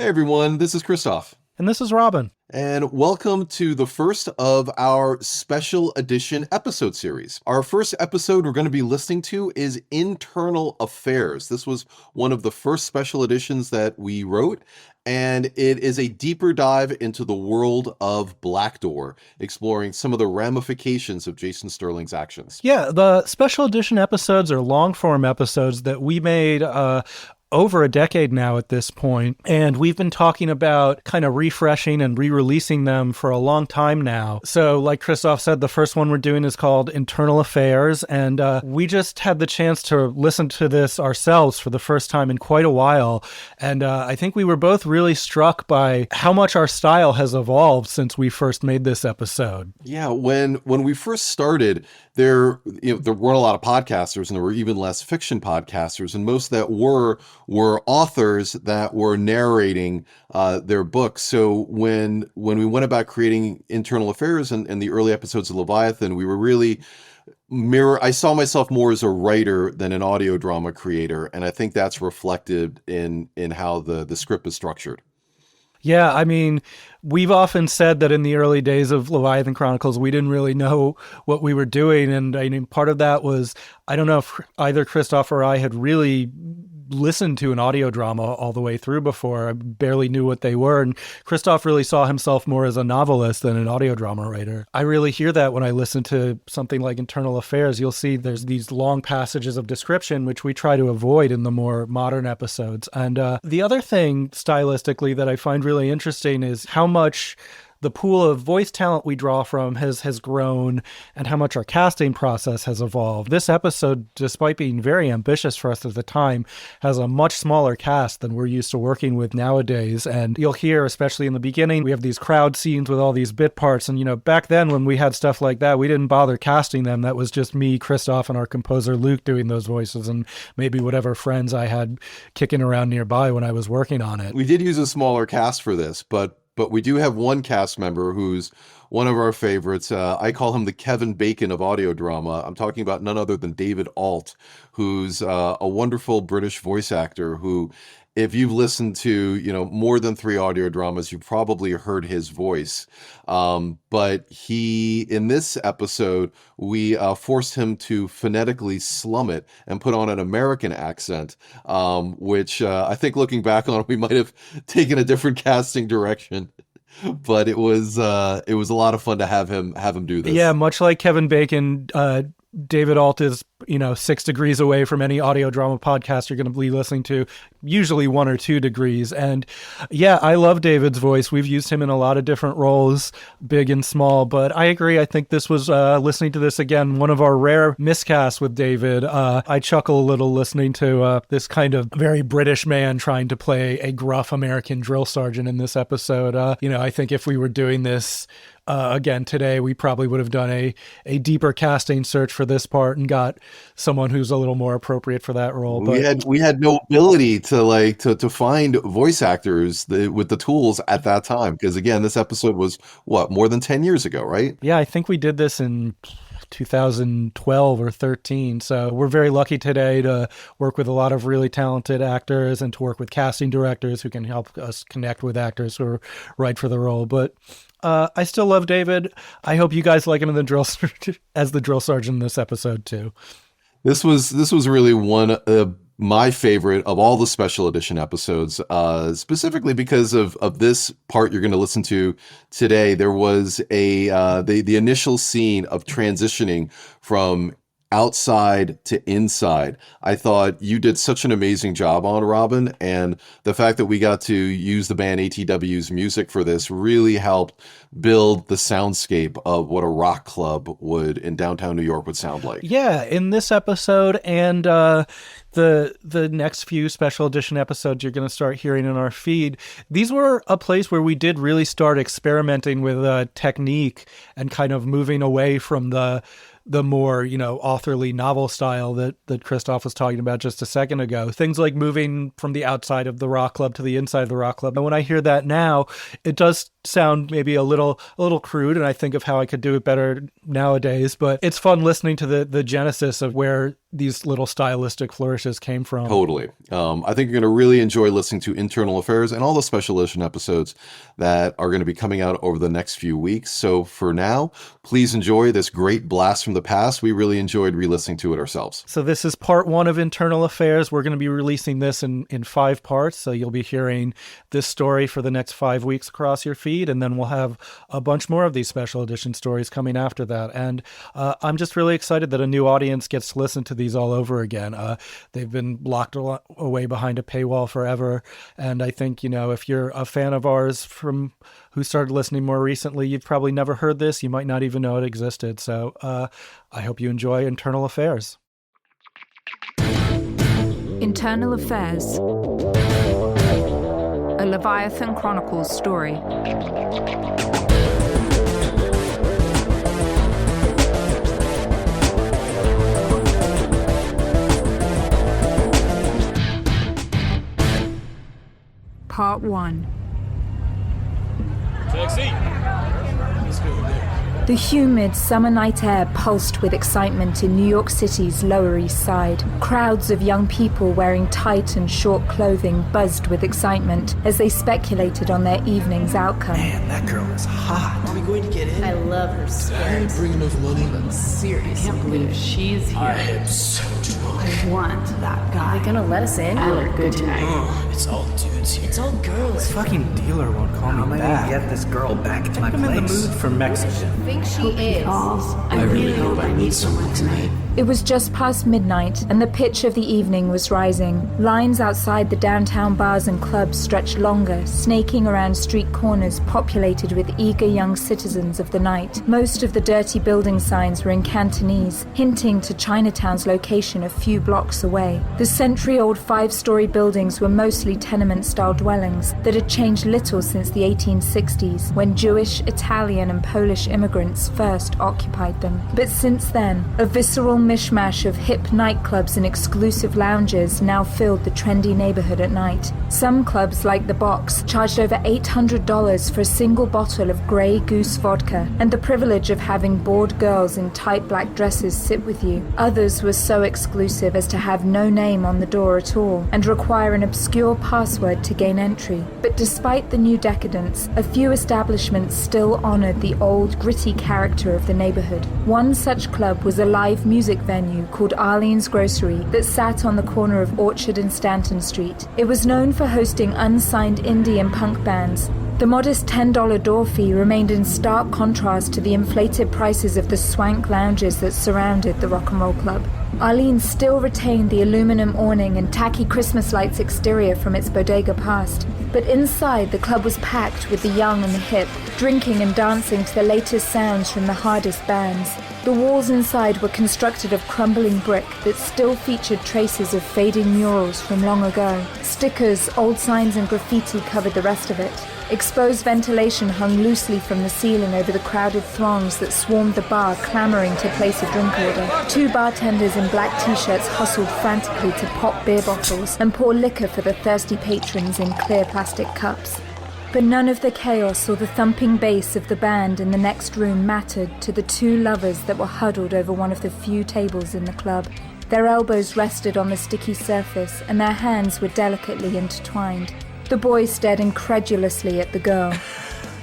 Hey everyone, this is Christof. And this is Robin. And welcome to the first of our special edition episode series. Our first episode we're going to be listening to is Internal Affairs. This was one of the first special editions that we wrote, and it is a deeper dive into the world of Blackdoor, exploring some of the ramifications of Jason Sterling's actions. Yeah, the special edition episodes are long form episodes that we made over a decade now at this point, and we've been talking about kind of refreshing and re-releasing them for a long time now. So like Christof said, the first one we're doing is called Internal Affairs, and we just had the chance to listen to this ourselves for the first time in quite a while, and I think we were both really struck by how much our style has evolved since we first made this episode. Yeah, when we first started, there weren't a lot of podcasters, and there were even less fiction podcasters, and most that were authors that were narrating their books. So when we went about creating Internal Affairs and the early episodes of Leviathan, we were really I saw myself more as a writer than an audio drama creator, and I think that's reflected in how the script is structured. Yeah, I mean, we've often said that in the early days of Leviathan Chronicles, we didn't really know what we were doing. And I mean, part of that was, I don't know if either Christof or I had really listened to an audio drama all the way through before. I barely knew what they were. And Christof really saw himself more as a novelist than an audio drama writer. I really hear that when I listen to something like Internal Affairs. You'll see there's these long passages of description, which we try to avoid in the more modern episodes. And the other thing stylistically that I find really interesting is how much the pool of voice talent we draw from has grown and how much our casting process has evolved. This episode, despite being very ambitious for us at the time, has a much smaller cast than we're used to working with nowadays. And you'll hear, especially in the beginning, we have these crowd scenes with all these bit parts. And, you know, back then when we had stuff like that, we didn't bother casting them. That was just me, Christof, and our composer Luke doing those voices, and maybe whatever friends I had kicking around nearby when I was working on it. We did use a smaller cast for this, but we do have one cast member who's one of our favorites. I call him the Kevin Bacon of audio drama. I'm talking about none other than David Alt, who's a wonderful British voice actor who, if you've listened to, more than 3 audio dramas, you've probably heard his voice. But in this episode, we forced him to phonetically slum it and put on an American accent, which I think looking back on it, we might have taken a different casting direction. But it was a lot of fun to have him do this. Yeah, much like Kevin Bacon, David Alt is, 6 degrees away from any audio drama podcast you're going to be listening to, usually 1 or 2 degrees. And yeah, I love David's voice. We've used him in a lot of different roles, big and small, but I agree. I think this was, listening to this again, one of our rare miscasts with David. I chuckle a little listening to this kind of very British man trying to play a gruff American drill sergeant in this episode. I think if we were doing this again today, we probably would have done a deeper casting search for this part and got someone who's a little more appropriate for that role. But we had no ability to find voice actors with the tools at that time, because again, this episode was more than 10 years ago, right? Yeah, I think we did this in 2012 or 13. So we're very lucky today to work with a lot of really talented actors and to work with casting directors who can help us connect with actors who are right for the role. But I still love David. I hope you guys like him in as the drill sergeant in this episode too. This was really one of my favorite of all the special edition episodes, specifically because of this part you're going to listen to today. There was the initial scene of transitioning from outside to inside. I thought you did such an amazing job on, Robin, and the fact that we got to use the band ATW's music for this really helped build the soundscape of what a rock club in downtown New York would sound like. Yeah, in this episode and the next few special edition episodes you're going to start hearing in our feed, these were a place where we did really start experimenting with technique and kind of moving away from the more, authorly novel style that Christof was talking about just a second ago. Things like moving from the outside of the rock club to the inside of the rock club. And when I hear that now, it does sound maybe a little crude, and I think of how I could do it better nowadays, but it's fun listening to the genesis of where these little stylistic flourishes came from. Totally. I think you're going to really enjoy listening to Internal Affairs and all the special edition episodes that are going to be coming out over the next few weeks. So for now, please enjoy this great blast from the past. We really enjoyed re-listening to it ourselves. So this is part 1 of Internal Affairs. We're going to be releasing this in 5 parts. So you'll be hearing this story for the next 5 weeks across your feed. And then we'll have a bunch more of these special edition stories coming after that. And I'm just really excited that a new audience gets to listen to these all over again. They've been locked away behind a paywall forever. And I think, if you're a fan of ours from who started listening more recently, you've probably never heard this. You might not even know it existed. So I hope you enjoy Internal Affairs. Internal Affairs. A Leviathan Chronicles story. Part 1. Taxi! The humid summer night air pulsed with excitement in New York City's Lower East Side. Crowds of young people wearing tight and short clothing buzzed with excitement as they speculated on their evening's outcome. Man, that girl is hot. Are we going to get in? I love her spirit. Bring enough money? Seriously. I can't believe she's here. I am so drunk. I want that guy. Are they gonna let us in? I look good tonight. Oh, it's all dudes here. It's all girls. This fucking dealer won't call me back. Get this girl back to my place. I'm in the mood for Mexican. I think she is. I really hope I meet someone tonight. It was just past midnight, and the pitch of the evening was rising. Lines outside the downtown bars and clubs stretched longer, snaking around street corners populated with eager young citizens of the night. Most of the dirty building signs were in Cantonese, hinting to Chinatown's location a few blocks away. The century-old 5-story buildings were mostly tenement-style dwellings that had changed little since the 1860s, when Jewish, Italian, and Polish immigrants first occupied them. But since then, a visceral mishmash of hip nightclubs and exclusive lounges now filled the trendy neighborhood at night. Some clubs, like The Box, charged over $800 for a single bottle of Grey Goose vodka and the privilege of having bored girls in tight black dresses sit with you. Others were so exclusive as to have no name on the door at all and require an obscure password to gain entry. But despite the new decadence, a few establishments still honored the old, gritty character of the neighborhood. One such club was a live music venue called Arlene's Grocery that sat on the corner of Orchard and Stanton Street. It was known for hosting unsigned indie and punk bands. The modest $10 door fee remained in stark contrast to the inflated prices of the swank lounges that surrounded the rock and roll club. Arlene still retained the aluminum awning and tacky Christmas lights exterior from its bodega past, but inside the club was packed with the young and the hip, drinking and dancing to the latest sounds from the hardest bands. The walls inside were constructed of crumbling brick that still featured traces of fading murals from long ago. Stickers, old signs, and graffiti covered the rest of it. Exposed ventilation hung loosely from the ceiling over the crowded throngs that swarmed the bar, clamoring to place a drink order. 2 bartenders in black t-shirts hustled frantically to pop beer bottles and pour liquor for the thirsty patrons in clear plastic cups. But none of the chaos or the thumping bass of the band in the next room mattered to the 2 lovers that were huddled over one of the few tables in the club. Their elbows rested on the sticky surface, and their hands were delicately intertwined. The boy stared incredulously at the girl.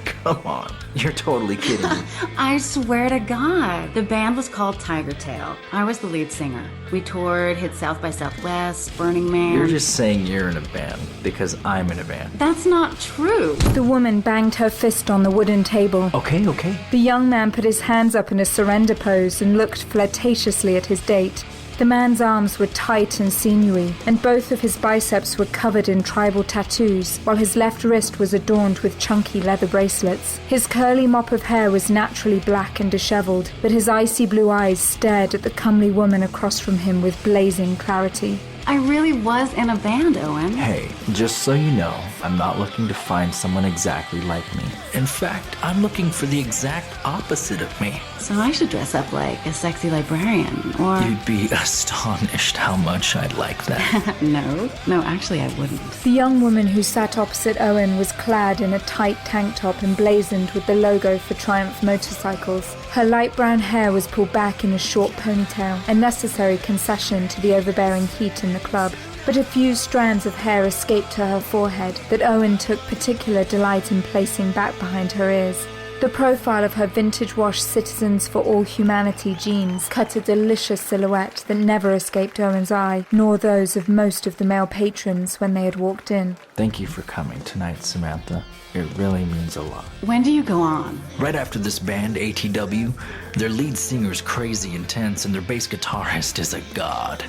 Come on, you're totally kidding me. I swear to God. The band was called Tiger Tail. I was the lead singer. We toured, hit South by Southwest, Burning Man. You're just saying you're in a band because I'm in a band. That's not true. The woman banged her fist on the wooden table. Okay. The young man put his hands up in a surrender pose and looked flirtatiously at his date. The man's arms were tight and sinewy, and both of his biceps were covered in tribal tattoos, while his left wrist was adorned with chunky leather bracelets. His curly mop of hair was naturally black and disheveled, but his icy blue eyes stared at the comely woman across from him with blazing clarity. I really was in a band, Owen. Hey, just so you know, I'm not looking to find someone exactly like me. In fact, I'm looking for the exact opposite of me. So I should dress up like a sexy librarian, or... You'd be astonished how much I'd like that. No, actually I wouldn't. The young woman who sat opposite Owen was clad in a tight tank top emblazoned with the logo for Triumph motorcycles. Her light brown hair was pulled back in a short ponytail, a necessary concession to the overbearing heat in the club. But a few strands of hair escaped to her forehead that Owen took particular delight in placing back behind her ears. The profile of her vintage-wash Citizens for All Humanity jeans cut a delicious silhouette that never escaped Owen's eye, nor those of most of the male patrons when they had walked in. Thank you for coming tonight, Samantha. It really means a lot. When do you go on? Right after this band, ATW, their lead singer's crazy intense and their bass guitarist is a god.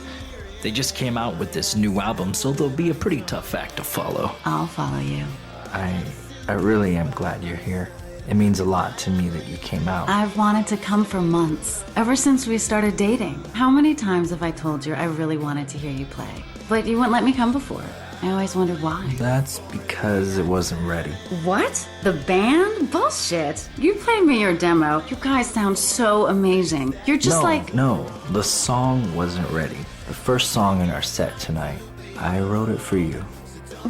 They just came out with this new album, so they'll be a pretty tough act to follow. I'll follow you. I really am glad you're here. It means a lot to me that you came out. I've wanted to come for months, ever since we started dating. How many times have I told you I really wanted to hear you play? But you wouldn't let me come before. I always wondered why. That's because it wasn't ready. What? The band? Bullshit. You played me your demo. You guys sound so amazing. You're just No, the song wasn't ready. The first song in our set tonight. I wrote it for you.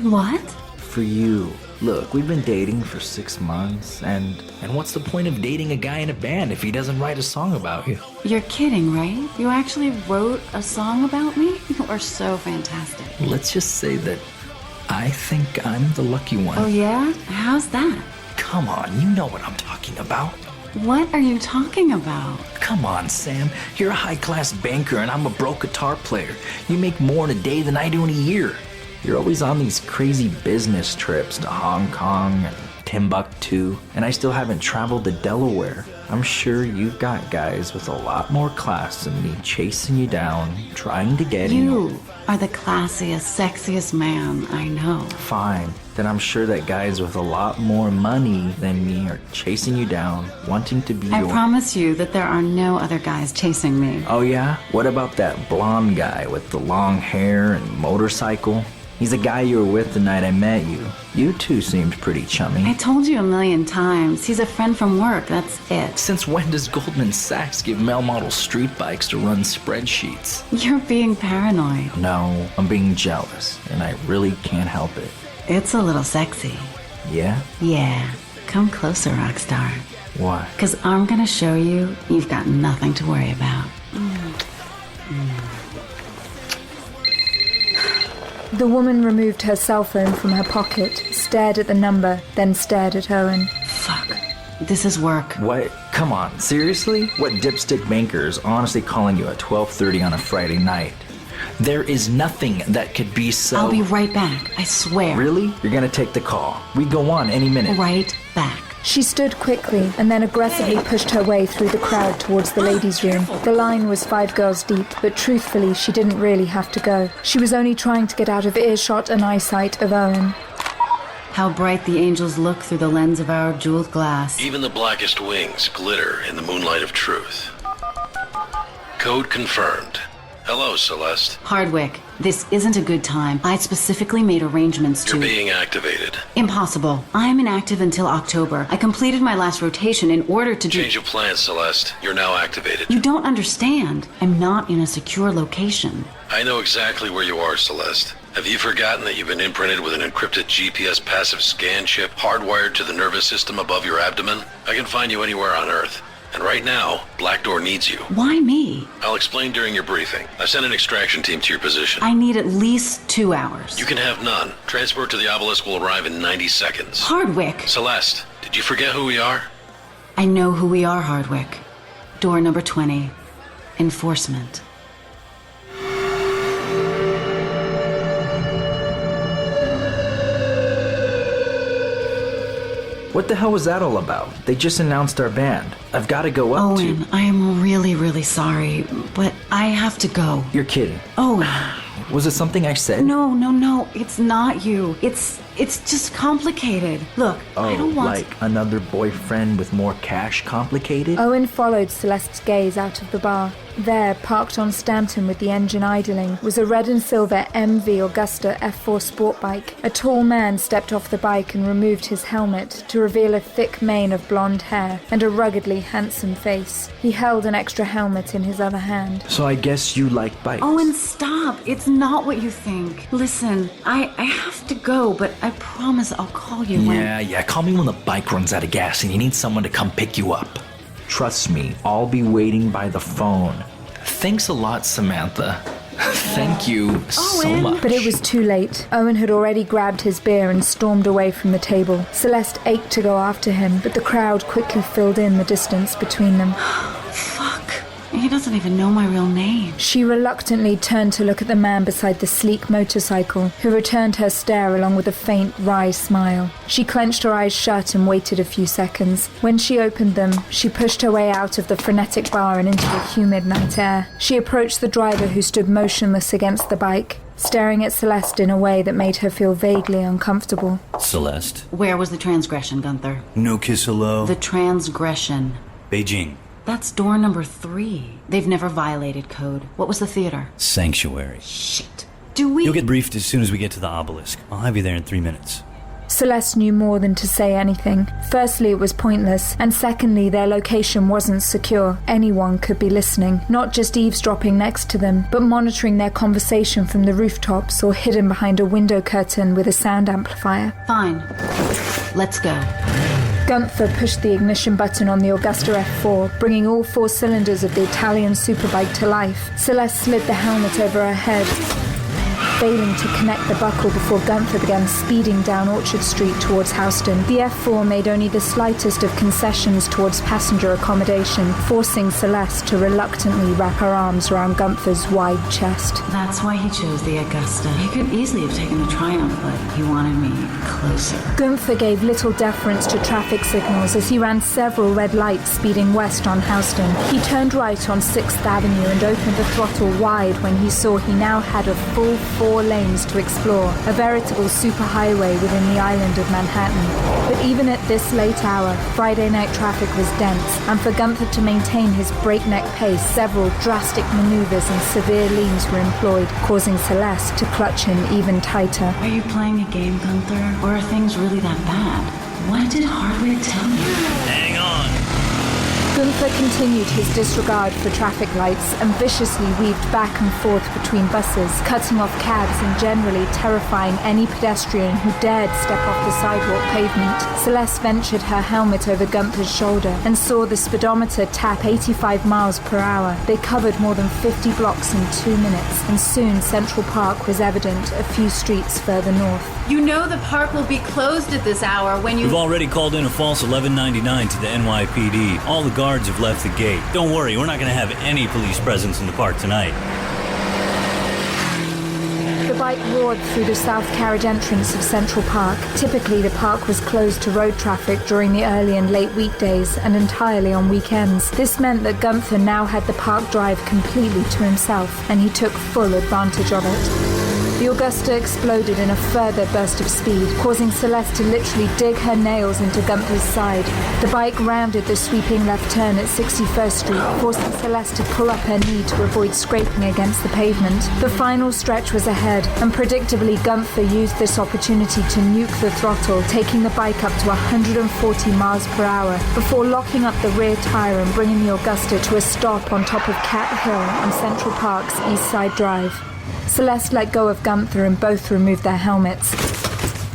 What? For you. Look, we've been dating for 6 months, and what's the point of dating a guy in a band if he doesn't write a song about you? You're kidding, right? You actually wrote a song about me? You are so fantastic. Let's just say that I think I'm the lucky one. Oh yeah? How's that? Come on, you know what I'm talking about. What are you talking about? Come on, Sam. You're a high-class banker, and I'm a broke guitar player. You make more in a day than I do in a year. You're always on these crazy business trips to Hong Kong and Timbuktu, and I still haven't traveled to Delaware. I'm sure you've got guys with a lot more class than me chasing you down, trying to get You are the classiest, sexiest man I know. Fine. Then I'm sure that guys with a lot more money than me are chasing you down, wanting to be I your... promise you that there are no other guys chasing me. Oh yeah? What about that blonde guy with the long hair and motorcycle? He's the guy you were with the night I met you. You two seemed pretty chummy. I told you 1,000,000 times. He's a friend from work, that's it. Since when does Goldman Sachs give male model street bikes to run spreadsheets? You're being paranoid. No, I'm being jealous, and I really can't help it. It's a little sexy. Yeah? Yeah. Come closer, Rockstar. Why? 'Cause I'm gonna show you you've got nothing to worry about. The woman removed her cell phone from her pocket, stared at the number, then stared at Owen. Fuck. This is work. What? Come on, seriously? What dipstick banker is honestly calling you at 12:30 on a Friday night? There is nothing that could be so... I'll be right back, I swear. Really? You're gonna take the call. We go on any minute. Right back. She stood quickly and then aggressively pushed her way through the crowd towards the ladies' room. The line was 5 girls deep, but truthfully, she didn't really have to go. She was only trying to get out of earshot and eyesight of Owen. How bright the angels look through the lens of our jeweled glass. Even the blackest wings glitter in the moonlight of truth. Code confirmed. Hello, Celeste. Hardwick, this isn't a good time. I specifically made arrangements to... You're being activated. Impossible. I'm inactive until October. I completed my last rotation in order to Change of plans, Celeste. You're now activated. You don't understand. I'm not in a secure location. I know exactly where you are, Celeste. Have you forgotten that you've been imprinted with an encrypted GPS passive scan chip hardwired to the nervous system above your abdomen? I can find you anywhere on Earth. And right now, Blackdoor needs you. Why me? I'll explain during your briefing. I sent an extraction team to your position. I need at least 2 hours. You can have none. Transport to the obelisk will arrive in 90 seconds. Hardwick! Celeste, did you forget who we are? I know who we are, Hardwick. Door number 20. Enforcement. What the hell was that all about? They just announced our band. I've got to go up Owen, I am really, really sorry, but I have to go. You're kidding. Owen. Was it something I said? No, it's not you. It's It's just complicated. Look, I don't want... like another boyfriend with more cash complicated? Owen followed Celeste's gaze out of the bar. There, parked on Stanton with the engine idling, was a red and silver MV Augusta F4 sport bike. A tall man stepped off the bike and removed his helmet to reveal a thick mane of blonde hair and a ruggedly handsome face. He held an extra helmet in his other hand. So I guess you like bikes. Owen, stop. It's not what you think. Listen, I have to go, but I promise I'll call you when... Yeah, call me when the bike runs out of gas and you need someone to come pick you up. Trust me, I'll be waiting by the phone. Thanks a lot, Samantha. Thank you so much. But it was too late. Owen had already grabbed his beer and stormed away from the table. Celeste ached to go after him, but the crowd quickly filled in the distance between them. Fuck. He doesn't even know my real name. She reluctantly turned to look at the man beside the sleek motorcycle, who returned her stare along with a faint, wry smile. She clenched her eyes shut and waited a few seconds. When she opened them, she pushed her way out of the frenetic bar and into the humid night air. She approached the driver, who stood motionless against the bike, staring at Celeste in a way that made her feel vaguely uncomfortable. Celeste. Where was the transgression, Gunther? No kiss hello. The transgression. Beijing. That's door number 3. They've never violated code. What was the theater? Sanctuary. Shit. Do we... You'll get briefed as soon as we get to the obelisk. I'll have you there in 3 minutes. Celeste knew more than to say anything. Firstly, it was pointless, and secondly, their location wasn't secure. Anyone could be listening, not just eavesdropping next to them, but monitoring their conversation from the rooftops or hidden behind a window curtain with a sound amplifier. Fine. Let's go. Gunther pushed the ignition button on the Augusta F4, bringing all 4 cylinders of the Italian superbike to life. Celeste slid the helmet over her head, failing to connect the buckle before Gunther began speeding down Orchard Street towards Houston. The F4 made only the slightest of concessions towards passenger accommodation, forcing Celeste to reluctantly wrap her arms around Gunther's wide chest. That's why he chose the Augusta. He could easily have taken the Triumph, but he wanted me closer. Gunther gave little deference to traffic signals as he ran several red lights speeding west on Houston. He turned right on 6th Avenue and opened the throttle wide when he saw he now had a full 4 lanes to explore, a veritable superhighway within the island of Manhattan. But even at this late hour, Friday night traffic was dense, and for Gunther to maintain his breakneck pace, several drastic maneuvers and severe leans were employed, causing Celeste to clutch him even tighter. Are you playing a game, Gunther? Or are things really that bad? What did Hardwick tell you? Hang on. Gunther continued his disregard for traffic lights and viciously weaved back and forth between buses, cutting off cabs and generally terrifying any pedestrian who dared step off the sidewalk pavement. Celeste ventured her helmet over Gunther's shoulder and saw the speedometer tap 85 miles per hour. They covered more than 50 blocks in 2 minutes, and soon Central Park was evident a few streets further north. You know the park will be closed at this hour when you... We've already called in a false 1199 to the NYPD. All the guards have left the gate. Don't worry, we're not going to have any police presence in the park tonight. The bike roared through the south carriage entrance of Central Park. Typically, the park was closed to road traffic during the early and late weekdays and entirely on weekends. This meant that Gunther now had the park drive completely to himself, and he took full advantage of it. The Augusta exploded in a further burst of speed, causing Celeste to literally dig her nails into Gunther's side. The bike rounded the sweeping left turn at 61st Street, forcing Celeste to pull up her knee to avoid scraping against the pavement. The final stretch was ahead, and predictably Gunther used this opportunity to nuke the throttle, taking the bike up to 140 miles per hour, before locking up the rear tire and bringing the Augusta to a stop on top of Cat Hill on Central Park's East Side Drive. Celeste let go of Gunther and both removed their helmets.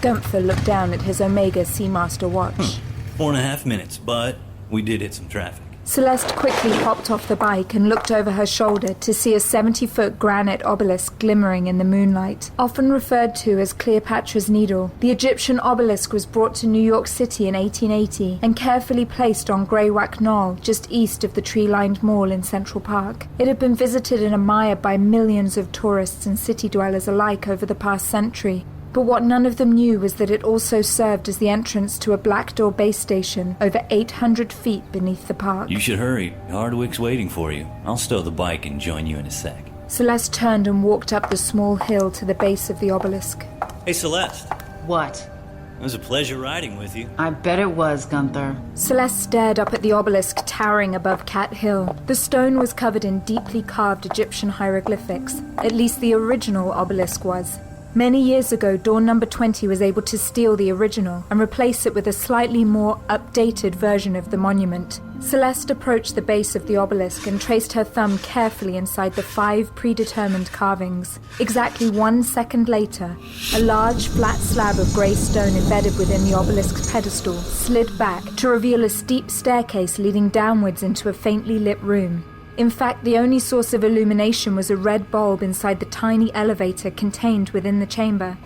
Gunther looked down at his Omega Seamaster watch. 4.5 minutes, but we did hit some traffic. Celeste quickly hopped off the bike and looked over her shoulder to see a 70-foot granite obelisk glimmering in the moonlight. Often referred to as Cleopatra's Needle, the Egyptian obelisk was brought to New York City in 1880 and carefully placed on Greywacke Knoll, just east of the tree-lined mall in Central Park. It had been visited and admired by millions of tourists and city dwellers alike over the past century. But what none of them knew was that it also served as the entrance to a Blackdoor base station over 800 feet beneath the park. You should hurry. Hardwick's waiting for you. I'll stow the bike and join you in a sec. Celeste turned and walked up the small hill to the base of the obelisk. Hey, Celeste. What? It was a pleasure riding with you. I bet it was, Gunther. Celeste stared up at the obelisk towering above Cat Hill. The stone was covered in deeply carved Egyptian hieroglyphics. At least the original obelisk was. Many years ago, Dawn Number 20 was able to steal the original and replace it with a slightly more updated version of the monument. Celeste approached the base of the obelisk and traced her thumb carefully inside the 5 predetermined carvings. Exactly 1 second later, a large, flat slab of grey stone embedded within the obelisk's pedestal slid back to reveal a steep staircase leading downwards into a faintly lit room. In fact, the only source of illumination was a red bulb inside the tiny elevator contained within the chamber.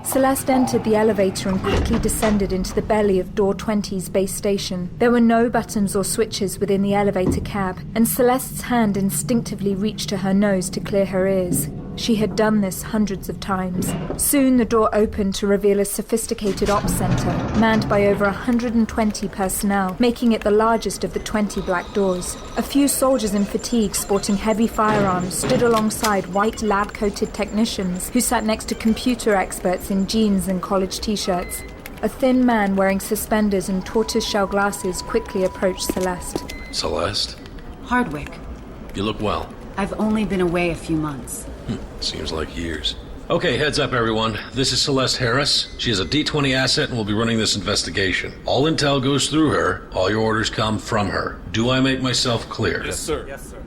Celeste entered the elevator and quickly descended into the belly of Door 20's base station. There were no buttons or switches within the elevator cab, and Celeste's hand instinctively reached to her nose to clear her ears. She had done this hundreds of times. Soon the door opened to reveal a sophisticated ops center, manned by over 120 personnel, making it the largest of the 20 black doors. A few soldiers in fatigue sporting heavy firearms stood alongside white lab-coated technicians who sat next to computer experts in jeans and college t-shirts. A thin man wearing suspenders and tortoise-shell glasses quickly approached Celeste. Celeste? Hardwick. You look well. I've only been away a few months. Seems like years. Okay, heads up everyone. This is Celeste Harris. She is a D20 asset and will be running this investigation. All intel goes through her. All your orders come from her. Do I make myself clear? Yes, sir. Yes, sir.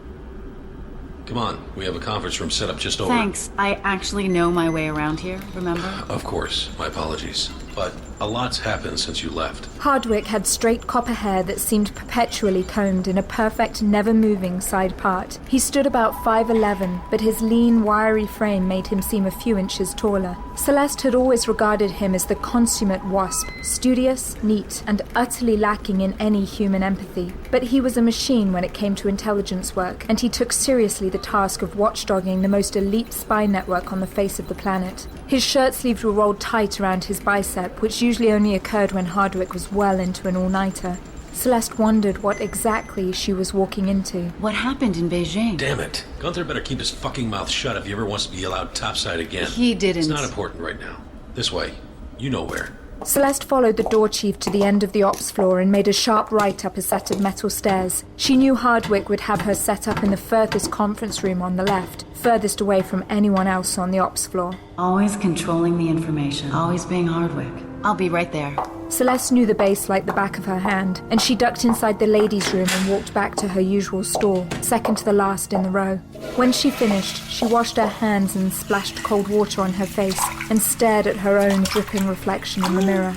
Come on, we have a conference room set up just over... Thanks. I actually know my way around here, remember? Of course. My apologies. But a lot's happened since you left. Hardwick had straight copper hair that seemed perpetually combed in a perfect, never-moving side part. He stood about 5'11", but his lean, wiry frame made him seem a few inches taller. Celeste had always regarded him as the consummate wasp, studious, neat, and utterly lacking in any human empathy. But he was a machine when it came to intelligence work, and he took seriously the task of watchdogging the most elite spy network on the face of the planet. His shirt sleeves were rolled tight around his bicep, which usually only occurred when Hardwick was well into an all-nighter. Celeste wondered what exactly she was walking into. What happened in Beijing? Damn it. Gunther better keep his fucking mouth shut if he ever wants to be allowed topside again. He didn't. It's not important right now. This way. You know where. Celeste followed the door chief to the end of the ops floor and made a sharp right up a set of metal stairs. She knew Hardwick would have her set up in the furthest conference room on the left, furthest away from anyone else on the ops floor. Always controlling the information. Always being Hardwick. I'll be right there. Celeste knew the base like the back of her hand, and she ducked inside the ladies' room and walked back to her usual stall, second to the last in the row. When she finished, she washed her hands and splashed cold water on her face and stared at her own dripping reflection in the mirror.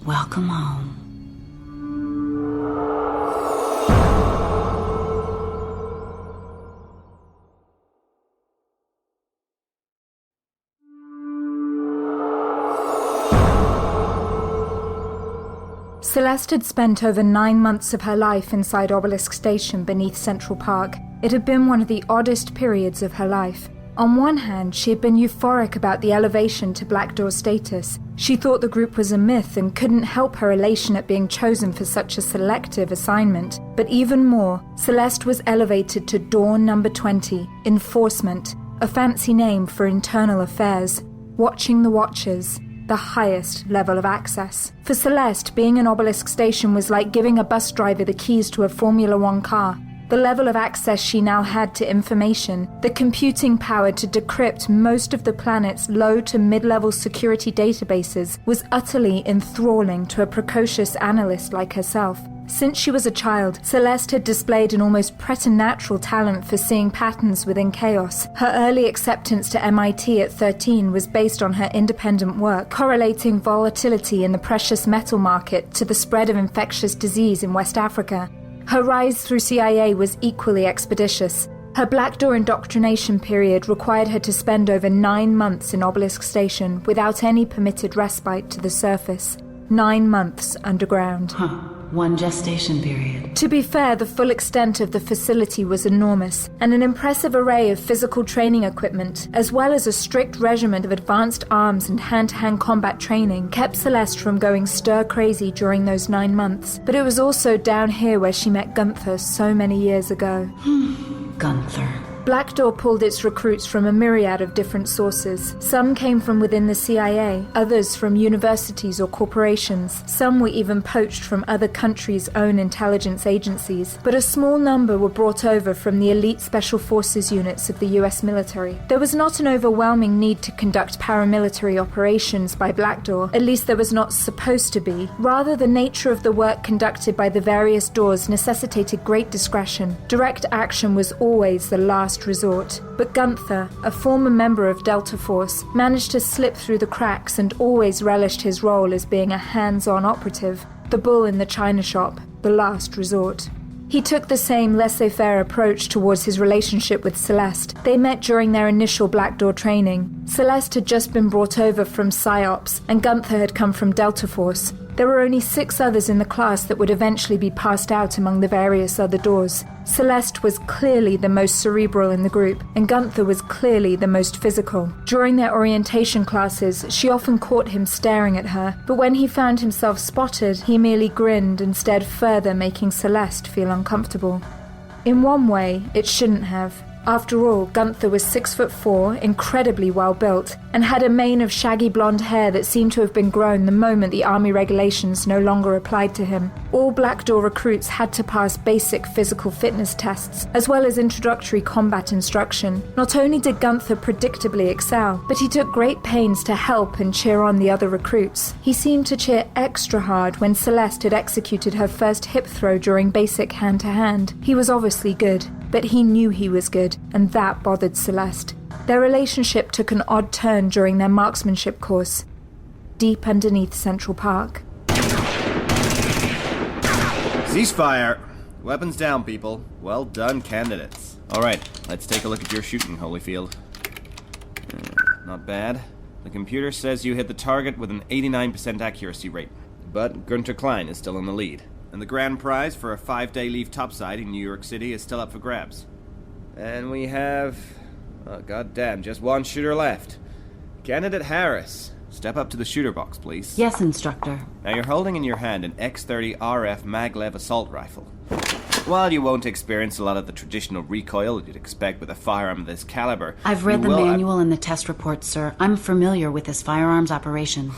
Welcome home. Celeste had spent over 9 months of her life inside Obelisk Station beneath Central Park. It had been one of the oddest periods of her life. On one hand, she had been euphoric about the elevation to Blackdoor status. She thought the group was a myth and couldn't help her elation at being chosen for such a selective assignment. But even more, Celeste was elevated to Dawn Number 20, Enforcement, a fancy name for internal affairs, watching the watchers, the highest level of access. For Celeste, being an Obelisk Station was like giving a bus driver the keys to a Formula One car. The level of access she now had to information, the computing power to decrypt most of the planet's low to mid-level security databases, was utterly enthralling to a precocious analyst like herself. Since she was a child, Celeste had displayed an almost preternatural talent for seeing patterns within chaos. Her early acceptance to MIT at 13 was based on her independent work, correlating volatility in the precious metal market to the spread of infectious disease in West Africa. Her rise through CIA was equally expeditious. Her Blackdoor indoctrination period required her to spend over 9 months in Obelisk Station without any permitted respite to the surface. 9 months underground. One gestation period. To be fair, the full extent of the facility was enormous, and an impressive array of physical training equipment, as well as a strict regimen of advanced arms and hand-to-hand combat training, kept Celeste from going stir-crazy during those 9 months. But it was also down here where she met Gunther so many years ago. Gunther. Blackdoor pulled its recruits from a myriad of different sources. Some came from within the CIA, others from universities or corporations. Some were even poached from other countries' own intelligence agencies, but a small number were brought over from the elite special forces units of the US military. There was not an overwhelming need to conduct paramilitary operations by Blackdoor, at least there was not supposed to be. Rather, the nature of the work conducted by the various doors necessitated great discretion. Direct action was always the last resort. But Gunther, a former member of Delta Force, managed to slip through the cracks and always relished his role as being a hands-on operative, the bull in the china shop, the last resort. He took the same laissez-faire approach towards his relationship with Celeste. They met during their initial Blackdoor training. Celeste had just been brought over from PsyOps, and Gunther had come from Delta Force. There were only 6 others in the class that would eventually be passed out among the various other doors. Celeste was clearly the most cerebral in the group, and Gunther was clearly the most physical. During their orientation classes, she often caught him staring at her, but when he found himself spotted, he merely grinned, instead further making Celeste feel uncomfortable. In one way, it shouldn't have. After all, Gunther was 6'4", incredibly well built, and had a mane of shaggy blonde hair that seemed to have been grown the moment the army regulations no longer applied to him. All Blackdoor recruits had to pass basic physical fitness tests, as well as introductory combat instruction. Not only did Gunther predictably excel, but he took great pains to help and cheer on the other recruits. He seemed to cheer extra hard when Celeste had executed her first hip throw during basic hand-to-hand. He was obviously good, but he knew he was good, and that bothered Celeste. Their relationship took an odd turn during their marksmanship course, deep underneath Central Park. Ceasefire! Weapons down, people. Well done, candidates. Alright, let's take a look at your shooting, Holyfield. Not bad. The computer says you hit the target with an 89% accuracy rate, but Gunter Klein is still in the lead. And the grand prize for a 5-day leave topside in New York City is still up for grabs. And we have... oh, goddamn, just one shooter left. Candidate Harris, step up to the shooter box, please. Yes, Instructor. Now you're holding in your hand an X-30 RF maglev assault rifle. While you won't experience a lot of the traditional recoil you'd expect with a firearm of this caliber... I've read the manual and the test report, sir. I'm familiar with this firearms operation.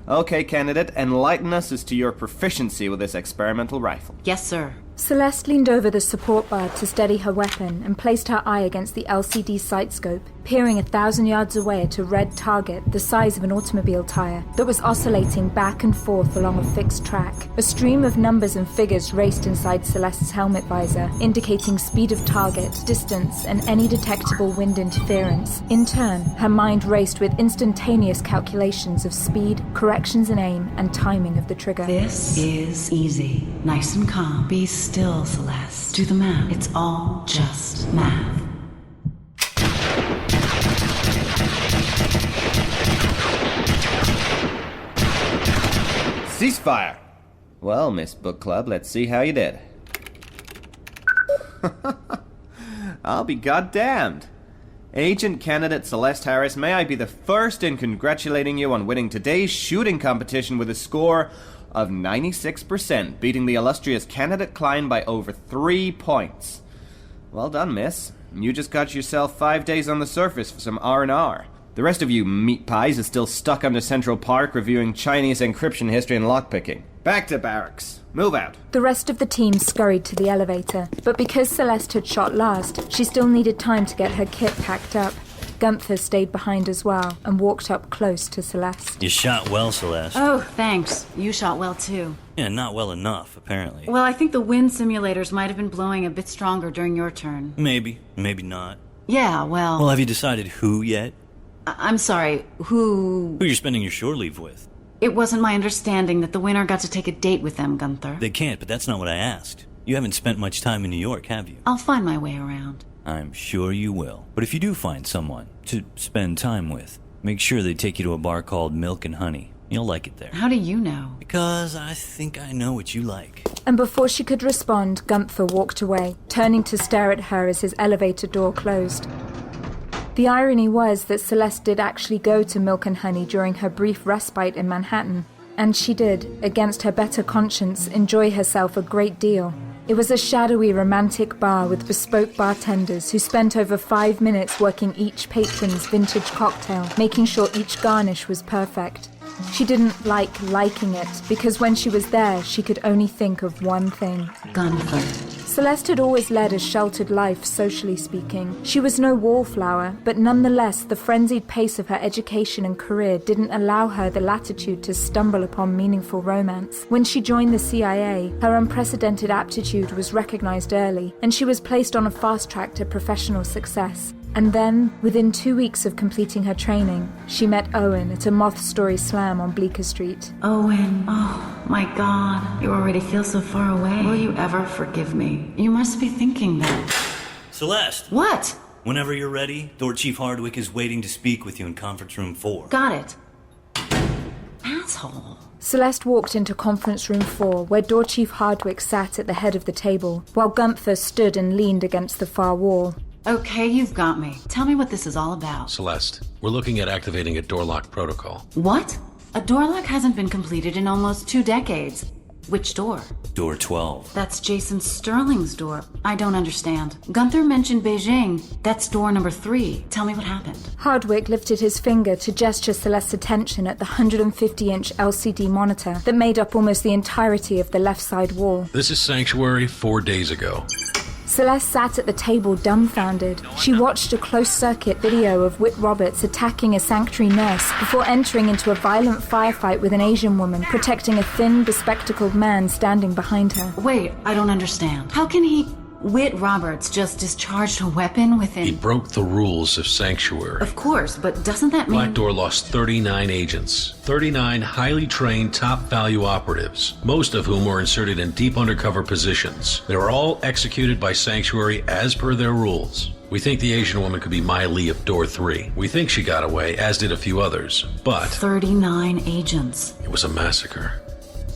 Okay, candidate, enlighten us as to your proficiency with this experimental rifle. Yes, sir. Celeste leaned over the support bar to steady her weapon and placed her eye against the LCD sight scope, peering 1,000 yards away at a red target the size of an automobile tire that was oscillating back and forth along a fixed track. A stream of numbers and figures raced inside Celeste's helmet visor, indicating speed of target, distance, and any detectable wind interference. In turn, her mind raced with instantaneous calculations of speed, corrections in aim, and timing of the trigger. This is easy. Nice and calm. Be still, Celeste. Do the math. It's all just math. Ceasefire! Well, Miss Book Club, let's see how you did. I'll be goddamned. Agent candidate Celeste Harris, may I be the first in congratulating you on winning today's shooting competition with a score of 96%, beating the illustrious candidate Klein by over 3 points. Well done, miss. You just got yourself 5 days on the surface for some R&R. The rest of you meat pies is still stuck under Central Park reviewing Chinese encryption history and lockpicking. Back to barracks. Move out. The rest of the team scurried to the elevator, but because Celeste had shot last, she still needed time to get her kit packed up. Gunther stayed behind as well and walked up close to Celeste. You shot well, Celeste. Oh, thanks. You shot well, too. Yeah, not well enough, apparently. Well, I think the wind simulators might have been blowing a bit stronger during your turn. Maybe not. Yeah, well... Well, have you decided who yet? I'm sorry, who... Who you're spending your shore leave with? It wasn't my understanding that the winner got to take a date with them, Gunther. They can't, but that's not what I asked. You haven't spent much time in New York, have you? I'll find my way around. I'm sure you will. But if you do find someone to spend time with, make sure they take you to a bar called Milk and Honey. You'll like it there. How do you know? Because I think I know what you like. And before she could respond, Gunther walked away, turning to stare at her as his elevator door closed. The irony was that Celeste did actually go to Milk and Honey during her brief respite in Manhattan, and she did, against her better conscience, enjoy herself a great deal. It was a shadowy, romantic bar with bespoke bartenders who spent over 5 minutes working each patron's vintage cocktail, making sure each garnish was perfect. She didn't like liking it, because when she was there, she could only think of one thing. Gunther. Celeste had always led a sheltered life, socially speaking. She was no wallflower, but nonetheless, the frenzied pace of her education and career didn't allow her the latitude to stumble upon meaningful romance. When she joined the CIA, her unprecedented aptitude was recognized early, and she was placed on a fast track to professional success. And then, within 2 weeks of completing her training, she met Owen at a Moth Story Slam on Bleecker Street. Owen, oh my God, you already feel so far away. Will you ever forgive me? You must be thinking that. Celeste! What? Whenever you're ready, Door Chief Hardwick is waiting to speak with you in conference room 4. Got it. Asshole. Celeste walked into conference room 4, where Door Chief Hardwick sat at the head of the table, while Gunther stood and leaned against the far wall. Okay, you've got me. Tell me what this is all about. Celeste, we're looking at activating a Doorlock protocol. What? A doorlock hasn't been completed in almost 2 decades. Which door? Door 12. That's Jason Sterling's door. I don't understand. Gunther mentioned Beijing. That's door number 3. Tell me what happened. Hardwick lifted his finger to gesture Celeste's attention at the 150-inch LCD monitor that made up almost the entirety of the left side wall. This is Sanctuary 4 days ago. Celeste sat at the table dumbfounded. She watched a closed-circuit video of Whit Roberts attacking a sanctuary nurse before entering into a violent firefight with an Asian woman, protecting a thin, bespectacled man standing behind her. Wait, I don't understand. How can he... Whit Roberts just discharged a weapon within... He broke the rules of Sanctuary. Of course, but doesn't that mean... Blackdoor lost 39 agents. 39 highly trained, top-value operatives, most of whom were inserted in deep undercover positions. They were all executed by Sanctuary as per their rules. We think the Asian woman could be Maya Lee of Door 3. We think she got away, as did a few others. But... 39 agents. It was a massacre.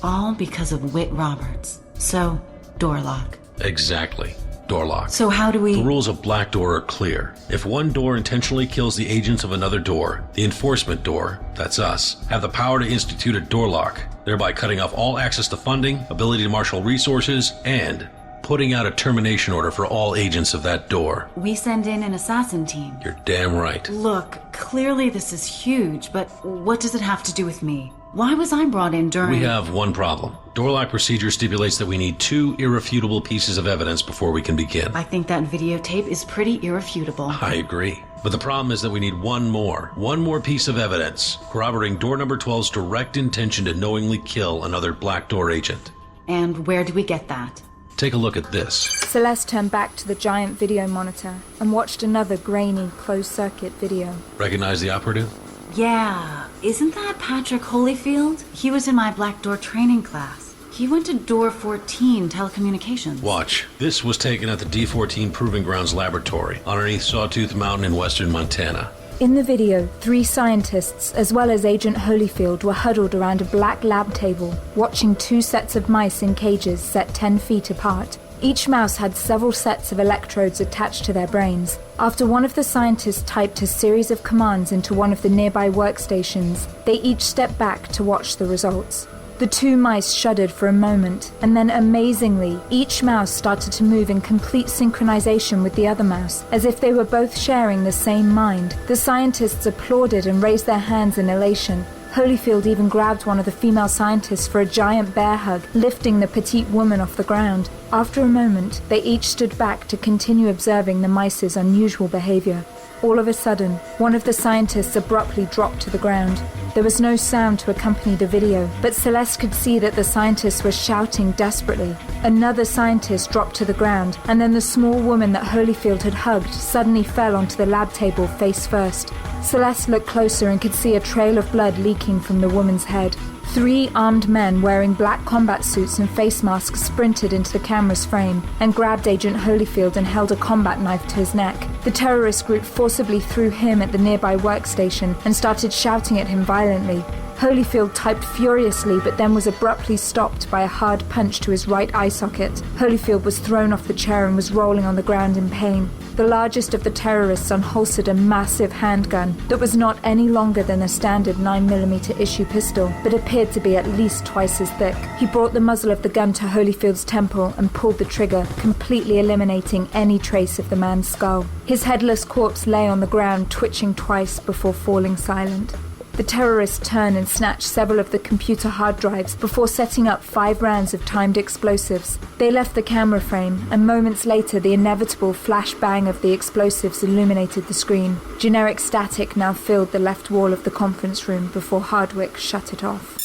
All because of Whit Roberts. So, Doorlock. Exactly. Doorlock. So how do we... The rules of Blackdoor are clear. If one door intentionally kills the agents of another door, the enforcement door, that's us, have the power to institute a Doorlock, thereby cutting off all access to funding, ability to marshal resources, and putting out a termination order for all agents of that door. We send in an assassin team. You're damn right. Look, clearly this is huge, but what does it have to do with me? Why was I brought in during... We have one problem. Doorlock procedure stipulates that we need 2 irrefutable pieces of evidence before we can begin. I think that videotape is pretty irrefutable. I agree. But the problem is that we need one more piece of evidence, corroborating door number 12's direct intention to knowingly kill another Blackdoor agent. And where do we get that? Take a look at this. Celeste turned back to the giant video monitor and watched another grainy, closed-circuit video. Recognize the operative? Yeah, isn't that Patrick Holyfield? He was in my Blackdoor training class. He went to Door 14 Telecommunications. Watch. This was taken at the D-14 Proving Grounds Laboratory, underneath Sawtooth Mountain in western Montana. In the video, 3 scientists, as well as Agent Holyfield, were huddled around a black lab table, watching 2 sets of mice in cages set 10 feet apart. Each mouse had several sets of electrodes attached to their brains. After one of the scientists typed a series of commands into one of the nearby workstations, they each stepped back to watch the results. The 2 mice shuddered for a moment, and then amazingly, each mouse started to move in complete synchronization with the other mouse, as if they were both sharing the same mind. The scientists applauded and raised their hands in elation. Holyfield even grabbed one of the female scientists for a giant bear hug, lifting the petite woman off the ground. After a moment, they each stood back to continue observing the mice's unusual behavior. All of a sudden, one of the scientists abruptly dropped to the ground. There was no sound to accompany the video, but Celeste could see that the scientists were shouting desperately. Another scientist dropped to the ground, and then the small woman that Holyfield had hugged suddenly fell onto the lab table face first. Celeste looked closer and could see a trail of blood leaking from the woman's head. 3 armed men wearing black combat suits and face masks sprinted into the camera's frame and grabbed Agent Holyfield and held a combat knife to his neck. The terrorist group forcibly threw him at the nearby workstation and started shouting at him violently. Holyfield typed furiously, but then was abruptly stopped by a hard punch to his right eye socket. Holyfield was thrown off the chair and was rolling on the ground in pain. The largest of the terrorists unholstered a massive handgun that was not any longer than a standard 9mm issue pistol, but appeared to be at least twice as thick. He brought the muzzle of the gun to Holyfield's temple and pulled the trigger, completely eliminating any trace of the man's skull. His headless corpse lay on the ground, twitching twice before falling silent. The terrorists turned and snatched several of the computer hard drives before setting up 5 rounds of timed explosives. They left the camera frame, and moments later the inevitable flash bang of the explosives illuminated the screen. Generic static now filled the left wall of the conference room before Hardwick shut it off.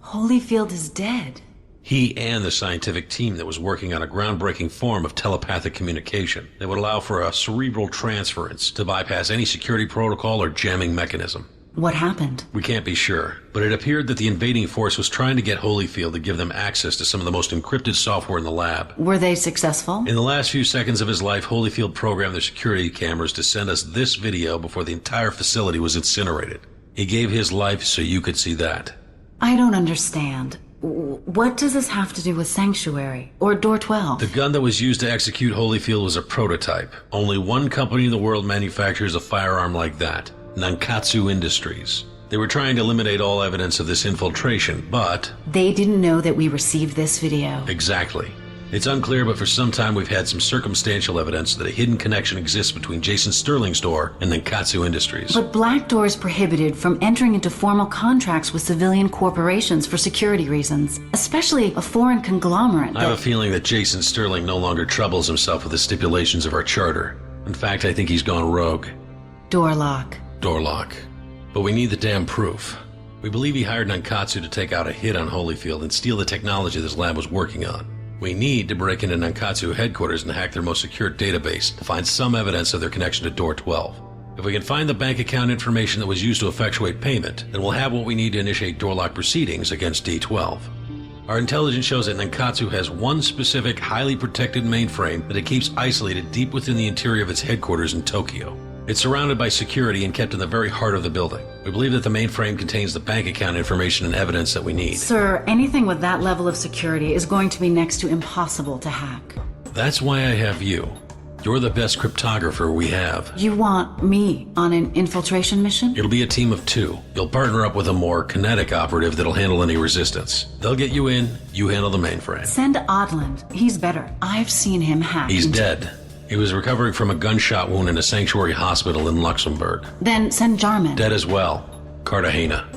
Holyfield is dead. He and the scientific team that was working on a groundbreaking form of telepathic communication that would allow for a cerebral transference to bypass any security protocol or jamming mechanism. What happened? We can't be sure, but it appeared that the invading force was trying to get Holyfield to give them access to some of the most encrypted software in the lab. Were they successful? In the last few seconds of his life, Holyfield programmed their security cameras to send us this video before the entire facility was incinerated. He gave his life so you could see that. I don't understand. What does this have to do with Sanctuary or Door 12? The gun that was used to execute Holyfield was a prototype. Only one company in the world manufactures a firearm like that. Nankatsu Industries. They were trying to eliminate all evidence of this infiltration, but... They didn't know that we received this video. Exactly. It's unclear, but for some time we've had some circumstantial evidence that a hidden connection exists between Jason Sterling's door and Nankatsu Industries. But Blackdoor is prohibited from entering into formal contracts with civilian corporations for security reasons, especially a foreign conglomerate. I have a feeling that Jason Sterling no longer troubles himself with the stipulations of our charter. In fact, I think he's gone rogue. Doorlock. But we need the damn proof. We believe he hired Nankatsu to take out a hit on Holyfield and steal the technology this lab was working on. We need to break into Nankatsu headquarters and hack their most secure database to find some evidence of their connection to Door 12. If we can find the bank account information that was used to effectuate payment, then we'll have what we need to initiate Doorlock proceedings against D12. Our intelligence shows that Nankatsu has one specific, highly protected mainframe that it keeps isolated deep within the interior of its headquarters in Tokyo. It's surrounded by security and kept in the very heart of the building. We believe that the mainframe contains the bank account information and evidence that we need. Sir, anything with that level of security is going to be next to impossible to hack. That's why I have you. You're the best cryptographer we have. You want me on an infiltration mission? It'll be a team of 2. You'll partner up with a more kinetic operative that'll handle any resistance. They'll get you in, you handle the mainframe. Send Odland. He's better. I've seen him hack. He's dead. He was recovering from a gunshot wound in a sanctuary hospital in Luxembourg. Then send Jarman. Dead as well. Cartagena.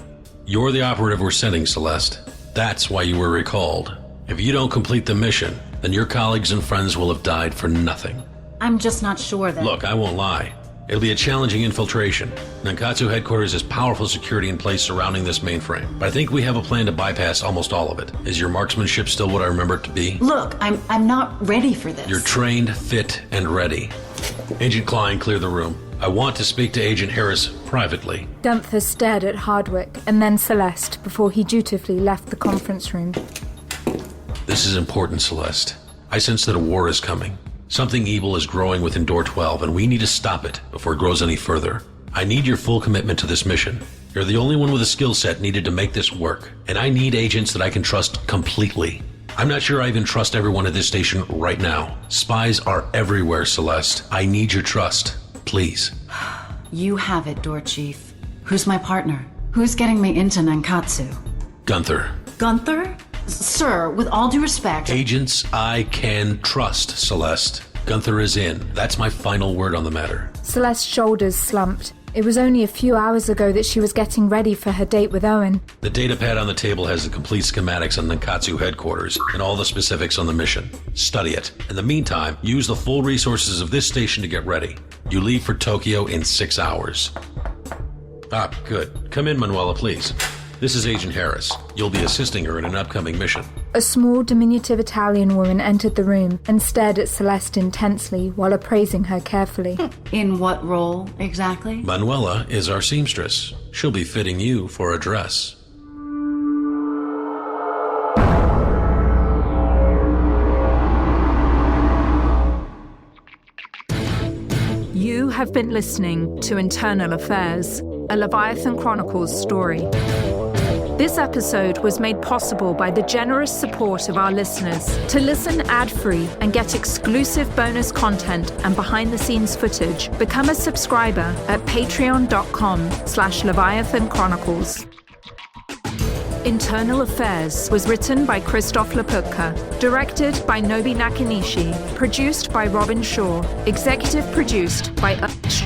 You're the operative we're sending, Celeste. That's why you were recalled. If you don't complete the mission, then your colleagues and friends will have died for nothing. I'm just not sure that... Look, I won't lie. It'll be a challenging infiltration. Nankatsu headquarters has powerful security in place surrounding this mainframe, but I think we have a plan to bypass almost all of it. Is your marksmanship still what I remember it to be? Look, I'm not ready for this. You're trained, fit, and ready. Agent Klein, clear the room. I want to speak to Agent Harris privately. Gunther stared at Hardwick and then Celeste before he dutifully left the conference room. This is important, Celeste. I sense that a war is coming. Something evil is growing within Door 12, and we need to stop it before it grows any further. I need your full commitment to this mission. You're the only one with a skill set needed to make this work, and I need agents that I can trust completely. I'm not sure I even trust everyone at this station right now. Spies are everywhere, Celeste. I need your trust. Please. You have it, Door Chief. Who's my partner? Who's getting me into Nankatsu? Gunther. Gunther? Sir, with all due respect... Agents I can trust, Celeste. Gunther is in. That's my final word on the matter. Celeste's shoulders slumped. It was only a few hours ago that she was getting ready for her date with Owen. The datapad on the table has the complete schematics on Nankatsu headquarters and all the specifics on the mission. Study it. In the meantime, use the full resources of this station to get ready. You leave for Tokyo in 6 hours. Ah, good. Come in, Manuela, please. This is Agent Harris. You'll be assisting her in an upcoming mission. A small, diminutive Italian woman entered the room and stared at Celeste intensely while appraising her carefully. In what role, exactly? Manuela is our seamstress. She'll be fitting you for a dress. You have been listening to Internal Affairs, a Leviathan Chronicles story. This episode was made possible by the generous support of our listeners. To listen ad-free and get exclusive bonus content and behind-the-scenes footage, become a subscriber at patreon.com/Leviathan Chronicles. Internal Affairs was written by Christof Laputka, directed by Nobi Nakanishi, produced by Robin Shaw, executive produced by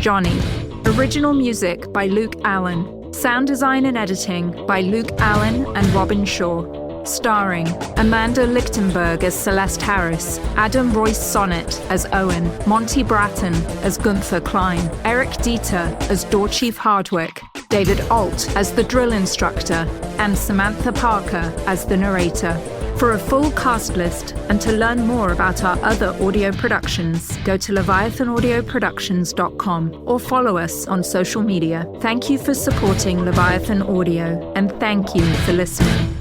Johnny. Original music by Luke Allen. Sound design and editing by Luke Allen and Robin Shaw. Starring Amanda Lichtenberg as Celeste Harris, Adam Royce Sonnet as Owen, Monty Bratton as Gunther Klein, Eric Dieter as Door Chief Hardwick, David Alt as the drill instructor, and Samantha Parker as the narrator. For a full cast list and to learn more about our other audio productions, go to leviathanaudioproductions.com or follow us on social media. Thank you for supporting Leviathan Audio, and thank you for listening.